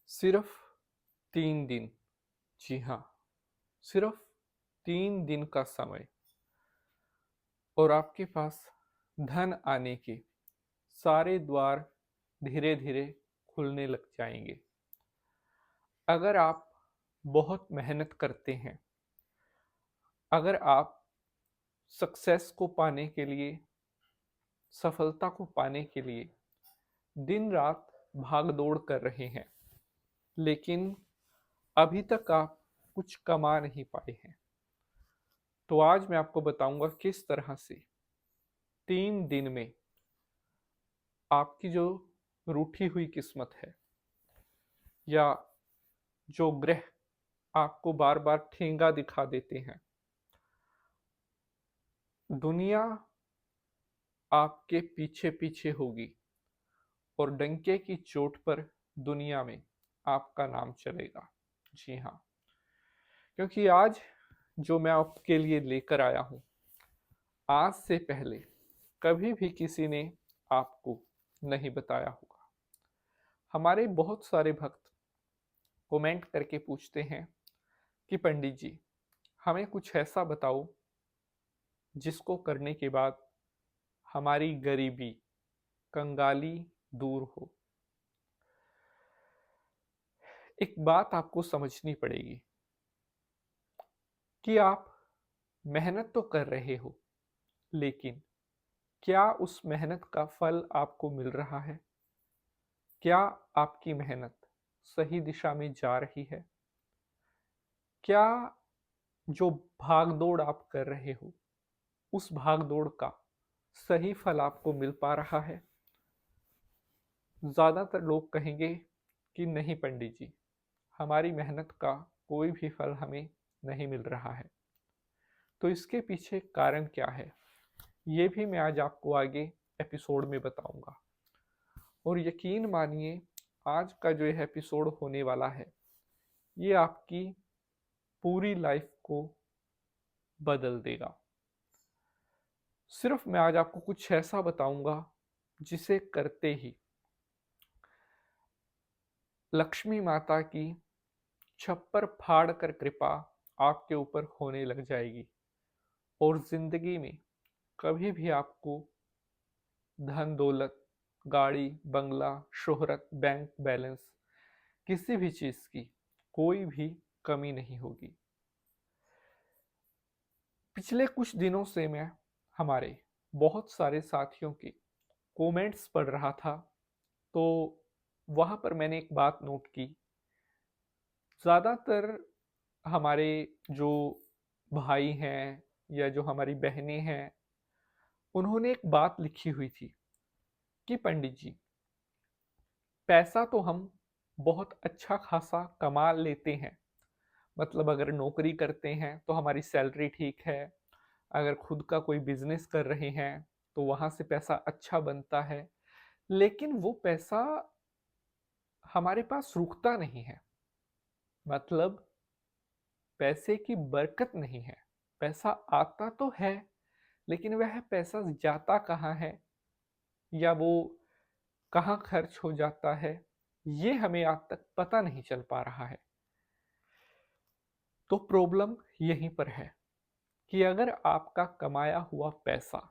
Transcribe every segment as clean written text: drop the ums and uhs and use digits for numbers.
सिर्फ 3 दिन। जी हाँ, सिर्फ 3 दिन का समय और आपके पास धन आने के सारे द्वार धीरे धीरे खुलने लग जाएंगे। अगर आप बहुत मेहनत करते हैं, अगर आप सक्सेस को पाने के लिए, सफलता को पाने के लिए दिन रात भाग दौड़ कर रहे हैं, लेकिन अभी तक आप कुछ कमा नहीं पाए हैं, तो आज मैं आपको बताऊंगा किस तरह से 3 दिन में आपकी जो रूठी हुई किस्मत है या जो ग्रह आपको बार बार ठेंगा दिखा देते हैं, दुनिया आपके पीछे पीछे होगी और डंके की चोट पर दुनिया में आपका नाम चलेगा। जी हाँ, क्योंकि आज जो मैं आपके लिए लेकर आया हूँ, आज से पहले कभी भी किसी ने आपको नहीं बताया होगा। हमारे बहुत सारे भक्त कमेंट करके पूछते हैं कि पंडित जी, हमें कुछ ऐसा बताओ जिसको करने के बाद हमारी गरीबी, कंगाली दूर हो। एक बात आपको समझनी पड़ेगी कि आप मेहनत तो कर रहे हो, लेकिन क्या उस मेहनत का फल आपको मिल रहा है? क्या आपकी मेहनत सही दिशा में जा रही है? क्या जो भाग दौड़ आप कर रहे हो, उस भाग दौड़ का सही फल आपको मिल पा रहा है? ज्यादातर लोग कहेंगे कि नहीं पंडित जी, हमारी मेहनत का कोई भी फल हमें नहीं मिल रहा है। तो इसके पीछे कारण क्या है, ये भी मैं आज आपको आगे एपिसोड में बताऊंगा। और यकीन मानिए, आज का जो यह एपिसोड होने वाला है, ये आपकी पूरी लाइफ को बदल देगा। सिर्फ मैं आज आपको कुछ ऐसा बताऊंगा जिसे करते ही लक्ष्मी माता की छप्पर फाड़ कर कृपा आपके ऊपर होने लग जाएगी और जिंदगी में कभी भी आपको धन दौलत, गाड़ी बंगला, शोहरत, बैंक बैलेंस, किसी भी चीज की कोई भी कमी नहीं होगी। पिछले कुछ दिनों से मैं हमारे बहुत सारे साथियों के कमेंट्स पढ़ रहा था, तो वहां पर मैंने एक बात नोट की। ज्यादातर हमारे जो भाई हैं या जो हमारी बहनें हैं, उन्होंने एक बात लिखी हुई थी कि पंडित जी, पैसा तो हम बहुत अच्छा खासा कमा लेते हैं, मतलब अगर नौकरी करते हैं तो हमारी सैलरी ठीक है, अगर खुद का कोई बिजनेस कर रहे हैं तो वहां से पैसा अच्छा बनता है, लेकिन वो पैसा हमारे पास रुकता नहीं है। मतलब पैसे की बरकत नहीं है। पैसा आता तो है, लेकिन वह पैसा जाता कहाँ है या वो कहाँ खर्च हो जाता है, ये हमें आज तक पता नहीं चल पा रहा है। तो प्रॉब्लम यहीं पर है कि अगर आपका कमाया हुआ पैसा,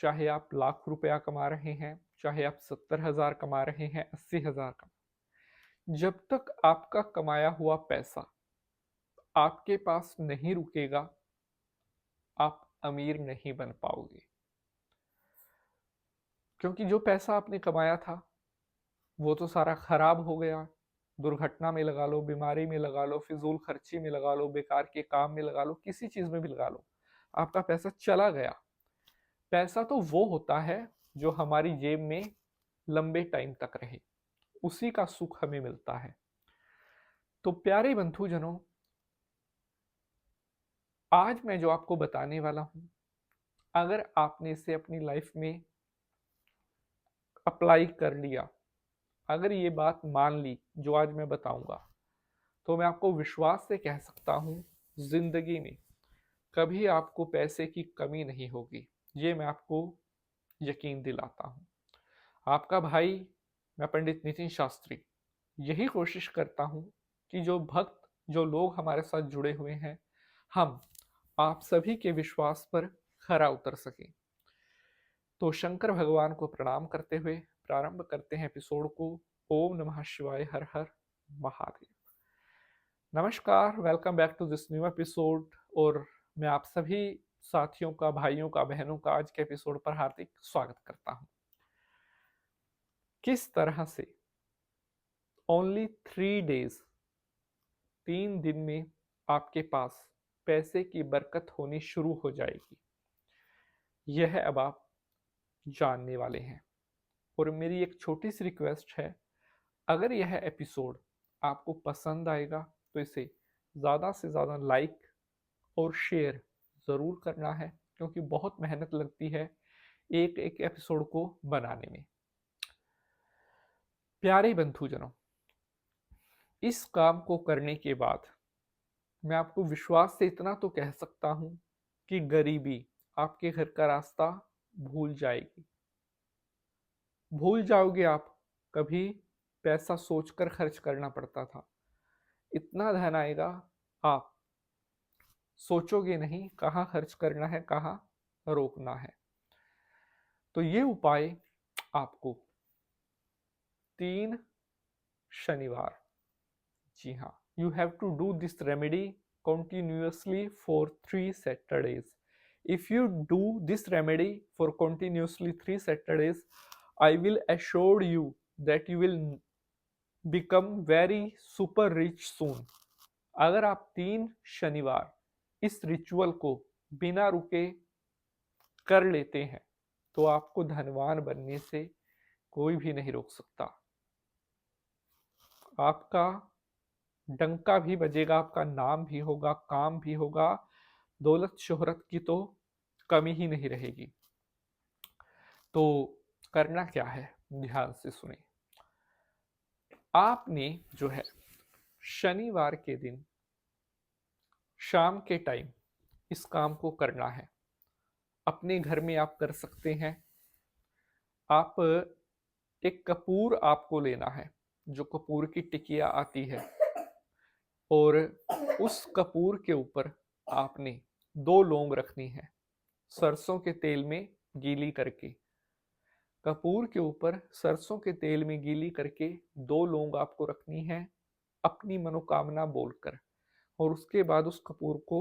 चाहे आप लाख रुपया कमा रहे हैं, चाहे आप 70,000 कमा रहे हैं, 80,000 कमा, जब तक आपका कमाया हुआ पैसा आपके पास नहीं रुकेगा, आप अमीर नहीं बन पाओगे। क्योंकि जो पैसा आपने कमाया था वो तो सारा खराब हो गया। दुर्घटना में लगा लो, बीमारी में लगा लो, फिजूल खर्ची में लगा लो, बेकार के काम में लगा लो, किसी चीज में भी लगा लो, आपका पैसा चला गया। पैसा तो वो होता है जो हमारी जेब में लंबे टाइम तक रहे, उसी का सुख हमें मिलता है। तो प्यारे बंधुजनों, आज मैं जो आपको बताने वाला हूं, अगर आपने इसे अपनी लाइफ में अप्लाई कर लिया, अगर ये बात मान ली जो आज मैं बताऊंगा, तो मैं आपको विश्वास से कह सकता हूं, जिंदगी में कभी आपको पैसे की कमी नहीं होगी। ये मैं आपको यकीन दिलाता हूं। आपका भाई, मैं पंडित नितिन शास्त्री, यही कोशिश करता हूँ कि जो भक्त, जो लोग हमारे साथ जुड़े हुए हैं, हम आप सभी के विश्वास पर खरा उतर सकें। तो शंकर भगवान को प्रणाम करते हुए प्रारंभ करते हैं एपिसोड को। ओम नमः शिवाय, हर हर महादेव। नमस्कार, welcome back to this new episode. और मैं आप सभी साथियों का, भाइयों का, बहनों का आज के एपिसोड पर हार्दिक स्वागत करता हूं। किस तरह से ओनली 3 डेज, 3 दिन में आपके पास पैसे की बरकत होनी शुरू हो जाएगी, यह अब आप जानने वाले हैं। और मेरी एक छोटी सी रिक्वेस्ट है, अगर यह एपिसोड आपको पसंद आएगा तो इसे ज़्यादा से ज़्यादा लाइक और शेयर ज़रूर करना है, क्योंकि बहुत मेहनत लगती है एक एक एपिसोड को बनाने में। प्यारे बंधुजनों, इस काम को करने के बाद मैं आपको विश्वास से इतना तो कह सकता हूं कि गरीबी आपके घर का रास्ता भूल जाएगी। भूल जाओगे आप, कभी पैसा सोचकर खर्च करना पड़ता था, इतना धन आएगा आप सोचोगे नहीं कहाँ खर्च करना है, कहाँ रोकना है। तो ये उपाय आपको 3 शनिवार, जी हाँ, you have to do this remedy continuously for 3 Saturdays. If you do this remedy for continuously 3 Saturdays, I will assure you that you will become very super rich soon. अगर आप 3 शनिवार इस रिचुअल को बिना रुके कर लेते हैं तो आपको धनवान बनने से कोई भी नहीं रोक सकता। आपका डंका भी बजेगा, आपका नाम भी होगा, काम भी होगा, दौलत शोहरत की तो कमी ही नहीं रहेगी। तो करना क्या है, ध्यान से सुने। आपने जो है शनिवार के दिन शाम के टाइम इस काम को करना है। अपने घर में आप कर सकते हैं। आप एक कपूर आपको लेना है, जो कपूर की टिकिया आती है, और उस कपूर के ऊपर आपने 2 लौंग रखनी है, सरसों के तेल में गीली करके। कपूर के ऊपर सरसों के तेल में गीली करके 2 लौंग आपको रखनी है, अपनी मनोकामना बोलकर, और उसके बाद उस कपूर को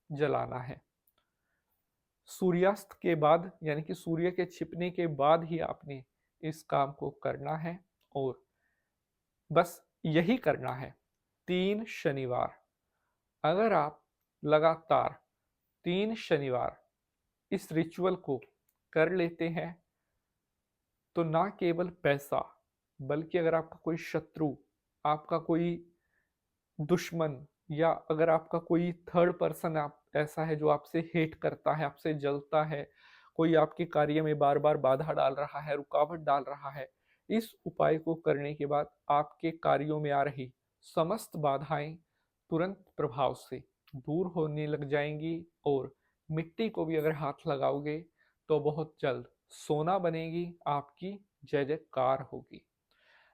जलाना है। सूर्यास्त के बाद, यानी कि सूर्य के छिपने के बाद ही आपने इस काम को करना है, और बस यही करना है 3 शनिवार। अगर आप लगातार 3 शनिवार इस रिचुअल को कर लेते हैं तो ना केवल पैसा, बल्कि अगर आपका कोई शत्रु, आपका कोई दुश्मन, या अगर आपका कोई थर्ड पर्सन आप ऐसा है जो आपसे हेट करता है, आपसे जलता है, कोई आपके कार्य में बार बार बाधा डाल रहा है, रुकावट डाल रहा है, इस उपाय को करने के बाद आपके कार्यों में आ रही समस्त बाधाएं तुरंत प्रभाव से दूर होने लग जाएंगी। और मिट्टी को भी अगर हाथ लगाओगे तो बहुत जल्द सोना बनेगी, आपकी जय जयकार होगी।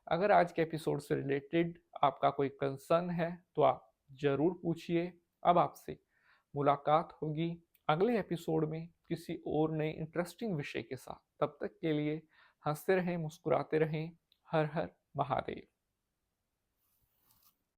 अगर आज के एपिसोड से रिलेटेड आपका कोई कंसर्न है तो आप जरूर पूछिए। अब आपसे मुलाकात होगी अगले एपिसोड में किसी और नए इंटरेस्टिंग विषय के साथ। तब तक के लिए हंसते रहें, मुस्कुराते रहें। हर हर महादेव।